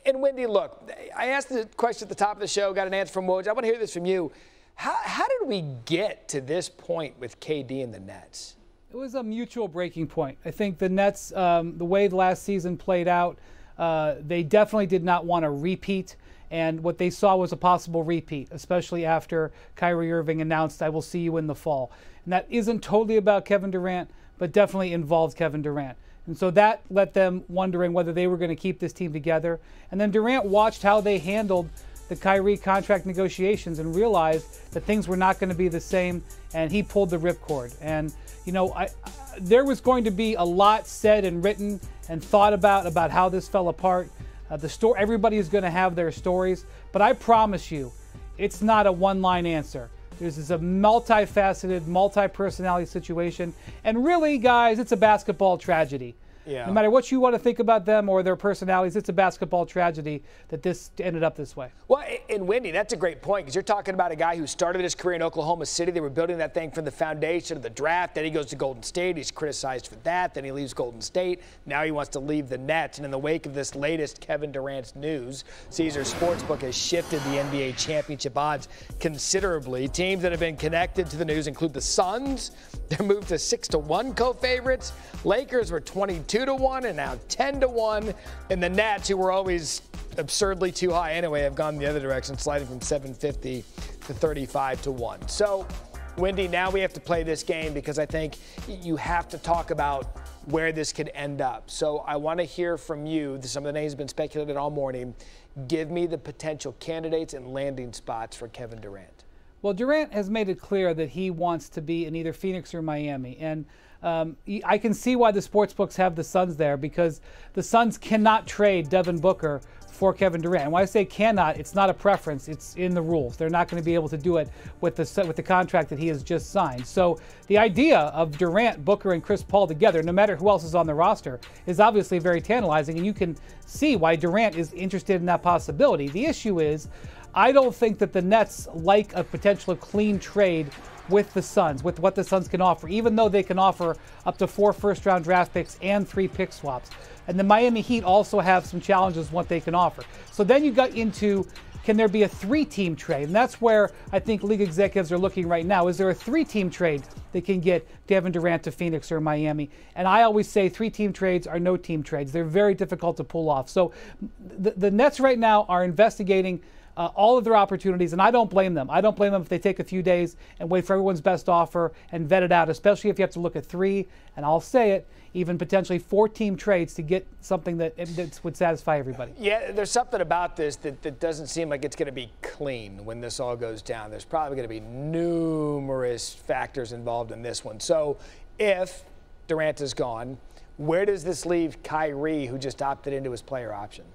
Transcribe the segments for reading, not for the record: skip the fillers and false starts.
And Wendy, look, I asked the question at the top of the show, got an answer from Woj. I want to hear this from you. How did we get to this point with KD and the Nets? It was a mutual breaking point. I think the Nets, the way the last season played out, they definitely did not want to repeat. And what they saw was a possible repeat, especially after Kyrie Irving announced, "I will see you in the fall." And that isn't totally about Kevin Durant, but definitely involves Kevin Durant. And so that let them wondering whether they were going to keep this team together. And then Durant watched how they handled the Kyrie contract negotiations and realized that things were not going to be the same, and he pulled the ripcord. And, you know, there was going to be a lot said and written and thought about how this fell apart. Everybody is going to have their stories, but I promise you, it's not a one-line answer. This is a multifaceted, multi-personality situation. And really, guys, it's a basketball tragedy. Yeah. No matter what you want to think about them or their personalities, it's a basketball tragedy that this ended up this way. Well, and Wendy, that's a great point, because you're talking about a guy who started his career in Oklahoma City. They were building that thing from the foundation of the draft. Then he goes to Golden State. He's criticized for that. Then he leaves Golden State. Now he wants to leave the Nets. And in the wake of this latest Kevin Durant's news, Caesars Sportsbook has shifted the NBA championship odds considerably. Teams that have been connected to the news include the Suns. They're moved to 6-1 co-favorites. Lakers were 22-1 and now 10-1. And the Nets, who were always absurdly too high anyway, have gone the other direction, sliding from 750 to 35-1. So, Wendy, now we have to play this game, because I think you have to talk about where this could end up. So I want to hear from you. Some of the names have been speculated all morning. Give me the potential candidates and landing spots for Kevin Durant. Well, Durant has made it clear that he wants to be in either Phoenix or Miami. And I can see why the sportsbooks have the Suns there, because the Suns cannot trade Devin Booker for Kevin Durant. And when I say cannot, it's not a preference. It's in the rules. They're not going to be able to do it with the contract that he has just signed. So the idea of Durant, Booker, and Chris Paul together, no matter who else is on the roster, is obviously very tantalizing. And you can see why Durant is interested in that possibility. The issue is, I don't think that the Nets like a potential clean trade with the Suns, with what the Suns can offer, even though they can offer up to 4 first-round draft picks and 3 pick swaps. And the Miami Heat also have some challenges what they can offer. So then you got into, can there be a 3-team trade? And that's where I think league executives are looking right now. Is there a 3-team trade that can get Kevin Durant to Phoenix or Miami? And I always say 3-team trades are no-team trades. They're very difficult to pull off. So the Nets right now are investigating all of their opportunities, and I don't blame them. I don't blame them if they take a few days and wait for everyone's best offer and vet it out, especially if you have to look at 3, and I'll say it, even potentially 4-team trades to get something that would satisfy everybody. Yeah, there's something about this that doesn't seem like it's going to be clean when this all goes down. There's probably going to be numerous factors involved in this one. So if Durant is gone, where does this leave Kyrie, who just opted into his player option?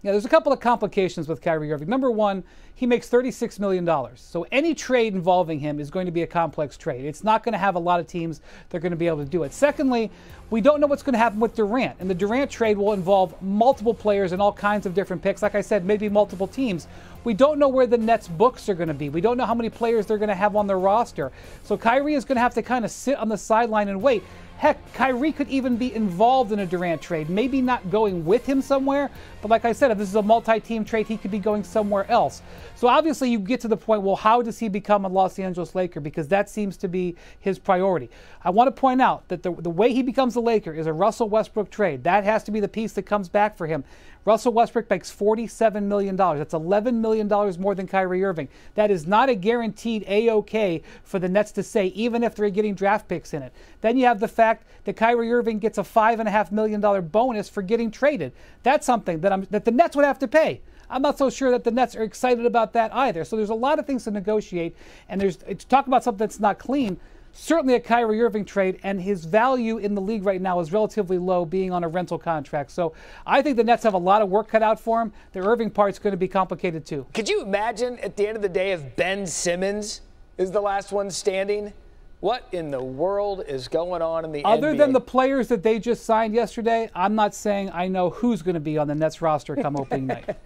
Yeah, there's a couple of complications with Kyrie Irving. Number one, he makes $36 million. So any trade involving him is going to be a complex trade. It's not going to have a lot of teams that are going to be able to do it. Secondly, we don't know what's going to happen with Durant. And the Durant trade will involve multiple players and all kinds of different picks. Like I said, maybe multiple teams. We don't know where the Nets' books are going to be. We don't know how many players they're going to have on their roster. So Kyrie is going to have to kind of sit on the sideline and wait. Heck, Kyrie could even be involved in a Durant trade, maybe not going with him somewhere, but like I said, if this is a multi-team trade, he could be going somewhere else. So obviously you get to the point, well, how does he become a Los Angeles Laker? Because that seems to be his priority. I want to point out that the way he becomes a Laker is a Russell Westbrook trade. That has to be the piece that comes back for him. Russell Westbrook makes $47 million. That's $11 million more than Kyrie Irving. That is not a guaranteed A-OK for the Nets to say, even if they're getting draft picks in it. Then you have the fact that Kyrie Irving gets a $5.5 million bonus for getting traded. That's something that the Nets would have to pay. I'm not so sure that the Nets are excited about that either. So there's a lot of things to negotiate, and to talk about something that's not clean. Certainly a Kyrie Irving trade, and his value in the league right now is relatively low, being on a rental contract. So I think the Nets have a lot of work cut out for him. The Irving part's going to be complicated too. Could you imagine at the end of the day if Ben Simmons is the last one standing? What in the world is going on in the NBA? Other than the players that they just signed yesterday, I'm not saying I know who's going to be on the Nets roster come opening night.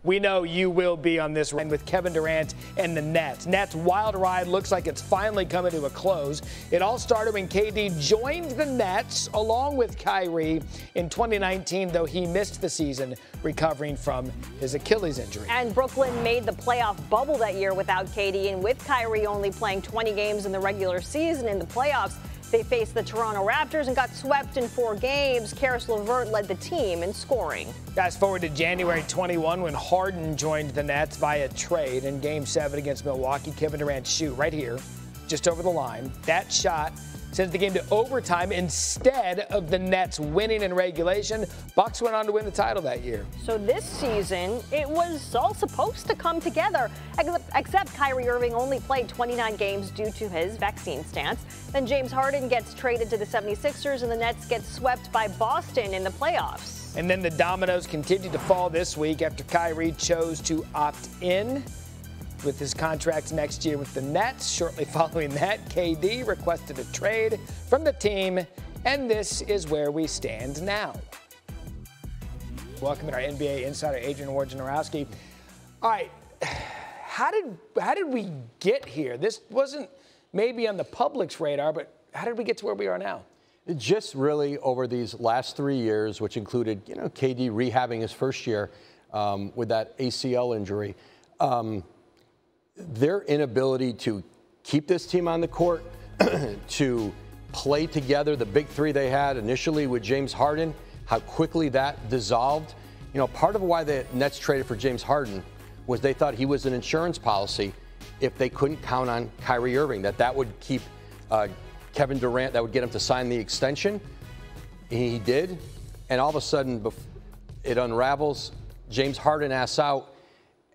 We know you will be on this run with Kevin Durant and the Nets. Nets' wild ride looks like it's finally coming to a close. It all started when KD joined the Nets along with Kyrie in 2019, though he missed the season recovering from his Achilles injury. And Brooklyn made the playoff bubble that year without KD, and with Kyrie only playing 20 games in the regular season. In the playoffs, they faced the Toronto Raptors and got swept in 4 games. Karis LeVert led the team in scoring. Fast forward to January 21 when Harden joined the Nets via trade in Game 7 against Milwaukee. Kevin Durant's shoot right here, just over the line. That shot sends the game to overtime instead of the Nets winning in regulation. Bucks went on to win the title that year. So this season, it was all supposed to come together, except Kyrie Irving only played 29 games due to his vaccine stance. Then James Harden gets traded to the 76ers, and the Nets get swept by Boston in the playoffs. And then the dominoes continued to fall this week after Kyrie chose to opt in with his contract next year with the Nets. Shortly following that, KD requested a trade from the team, and this is where we stand now. Welcome to our NBA insider, Adrian Wojnarowski. All right, how did we get here? This wasn't maybe on the public's radar, but how did we get to where we are now? Just really over these last 3 years, which included, KD rehabbing his first year with that ACL injury. Their inability to keep this team on the court, to play together, the big three they had initially with James Harden, how quickly that dissolved. Part of why the Nets traded for James Harden was they thought he was an insurance policy if they couldn't count on Kyrie Irving, that would keep Kevin Durant, that would get him to sign the extension. He did, and all of a sudden it unravels. James Harden asks out.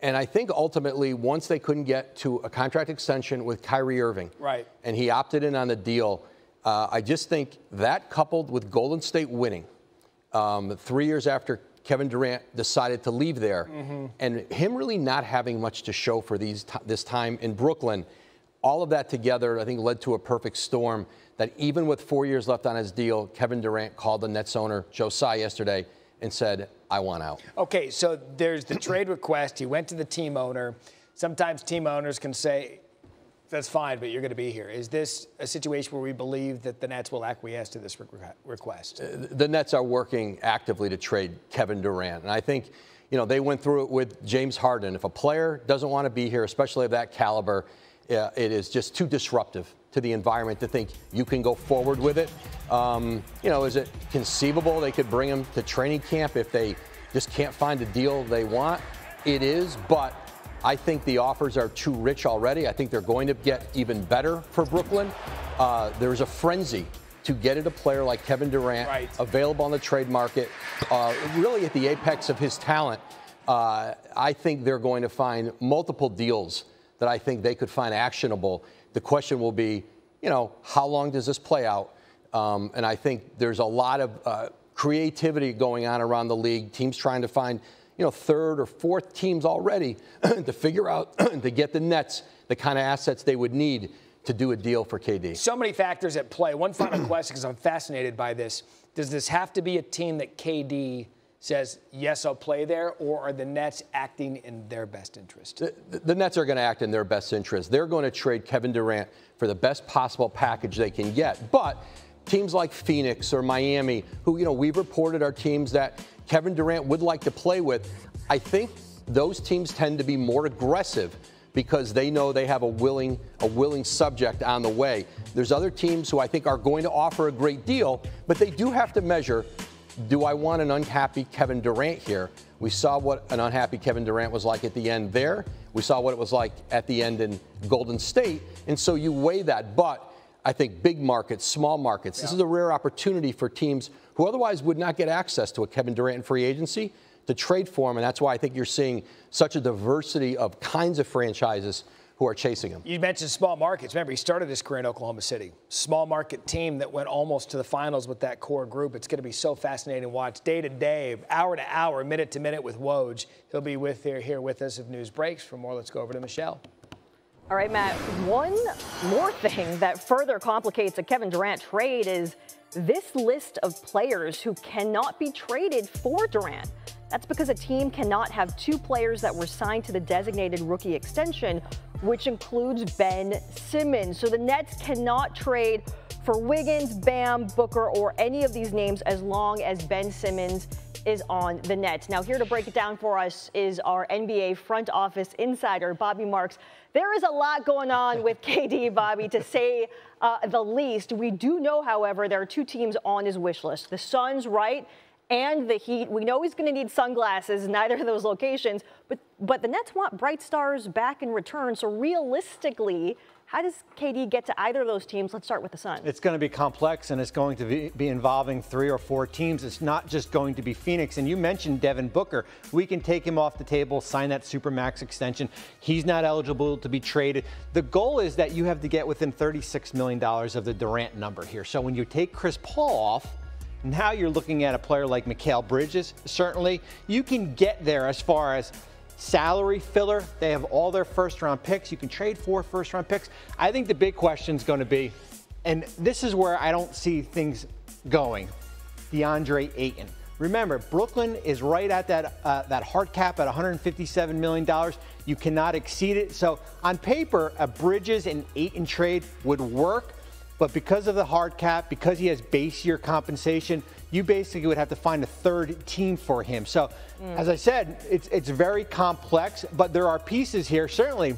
And I think ultimately, once they couldn't get to a contract extension with Kyrie Irving, right, and he opted in on the deal, I just think that coupled with Golden State winning 3 years after Kevin Durant decided to leave there, and him really not having much to show for this time in Brooklyn, all of that together, I think, led to a perfect storm that even with 4 years left on his deal, Kevin Durant called the Nets owner, Joe Tsai, yesterday and said, I want out. Okay, so there's the trade request. He went to the team owner. Sometimes team owners can say, that's fine, but you're going to be here. Is this a situation where we believe that the Nets will acquiesce to this request? The Nets are working actively to trade Kevin Durant. And I think, they went through it with James Harden. If a player doesn't want to be here, especially of that caliber, it is just too disruptive to the environment to think you can go forward with it. Is it conceivable they could bring him to training camp if they just can't find a deal they want? It is, but I think the offers are too rich already. I think they're going to get even better for Brooklyn. There's a frenzy to get at a player like Kevin Durant, right, available on the trade market, really at the apex of his talent. I think they're going to find multiple deals that I think they could find actionable. The question will be, how long does this play out? And I think there's a lot of creativity going on around the league. Teams trying to find, third or fourth teams already to figure out to get the Nets the kind of assets they would need to do a deal for KD. So many factors at play. One final question, because I'm fascinated by this. Does this have to be a team that KD says, yes, I'll play there, or are the Nets acting in their best interest? The Nets are going to act in their best interest. They're going to trade Kevin Durant for the best possible package they can get. But teams like Phoenix or Miami, who, we've reported are teams that Kevin Durant would like to play with, I think those teams tend to be more aggressive because they know they have a willing subject on the way. There's other teams who I think are going to offer a great deal, but they do have to measure, do I want an unhappy Kevin Durant here? We saw what an unhappy Kevin Durant was like at the end there. We saw what it was like at the end in Golden State. And so you weigh that. But I think big markets, small markets, this is a rare opportunity for teams who otherwise would not get access to a Kevin Durant in free agency to trade for him. And that's why I think you're seeing such a diversity of kinds of franchises who are chasing him. You mentioned small markets. Remember, he started his career in Oklahoma City. Small market team that went almost to the finals with that core group. It's going to be so fascinating to watch day to day, hour to hour, minute to minute with Woj. He'll be here with us if news breaks. For more, let's go over to Michelle. All right, Matt, one more thing that further complicates a Kevin Durant trade is this list of players who cannot be traded for Durant. That's because a team cannot have two players that were signed to the designated rookie extension, which includes Ben Simmons. So the Nets cannot trade for Wiggins, Bam, Booker, or any of these names as long as Ben Simmons is on the Nets. Now, here to break it down for us is our NBA front office insider, Bobby Marks. There is a lot going on with KD, Bobby, to say the least. We do know, however, there are two teams on his wish list. The Suns, right, and the Heat. We know he's going to need sunglasses, neither of those locations. But the Nets want bright stars back in return. So realistically, how does KD get to either of those teams? Let's start with the Suns. It's going to be complex, and it's going to be involving 3 or 4 teams. It's not just going to be Phoenix. And you mentioned Devin Booker. We can take him off the table, sign that Supermax extension. He's not eligible to be traded. The goal is that you have to get within $36 million of the Durant number here. So when you take Chris Paul off, now you're looking at a player like Mikal Bridges. Certainly, you can get there as far as salary filler. They have all their first-round picks. You can trade 4 first-round picks. I think the big question is going to be, and this is where I don't see things going, DeAndre Ayton. Remember, Brooklyn is right at that hard cap at $157 million. You cannot exceed it. So on paper, a Bridges and Ayton trade would work. But because of the hard cap, because he has base year compensation, you basically would have to find a third team for him. So, as I said, it's very complex, but there are pieces here. Certainly,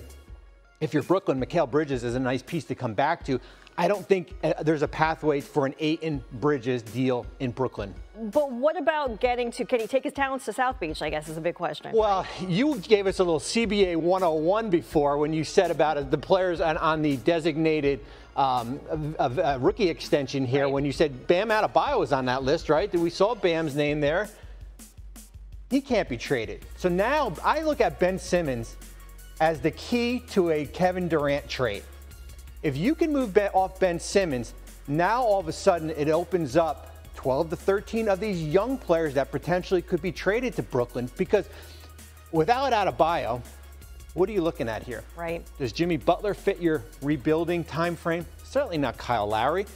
if you're Brooklyn, Mikal Bridges is a nice piece to come back to. I don't think there's a pathway for an Ayton-Bridges deal in Brooklyn. But what about can he take his talents to South Beach, I guess is a big question. Well, you gave us a little CBA 101 before when you said about the players on the designated rookie extension here, right, when you said Bam Adebayo was on that list, right? We saw Bam's name there. He can't be traded. So now I look at Ben Simmons as the key to a Kevin Durant trade. If you can move off Ben Simmons, now all of a sudden it opens up 12 to 13 of these young players that potentially could be traded to Brooklyn, because without Adebayo, what are you looking at here? Right. Does Jimmy Butler fit your rebuilding time frame? Certainly not Kyle Lowry.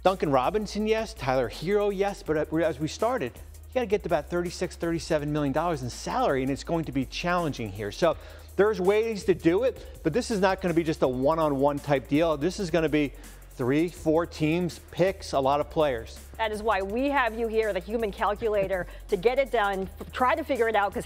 Duncan Robinson, yes. Tyler Hero, yes. But as we started, you got to get to about $36, $37 million in salary, and it's going to be challenging here. So there's ways to do it, but this is not going to be just a one-on-one type deal. This is going to be 3, 4 teams, picks, a lot of players. That is why we have you here, the human calculator, to get it done. Try to figure it out, because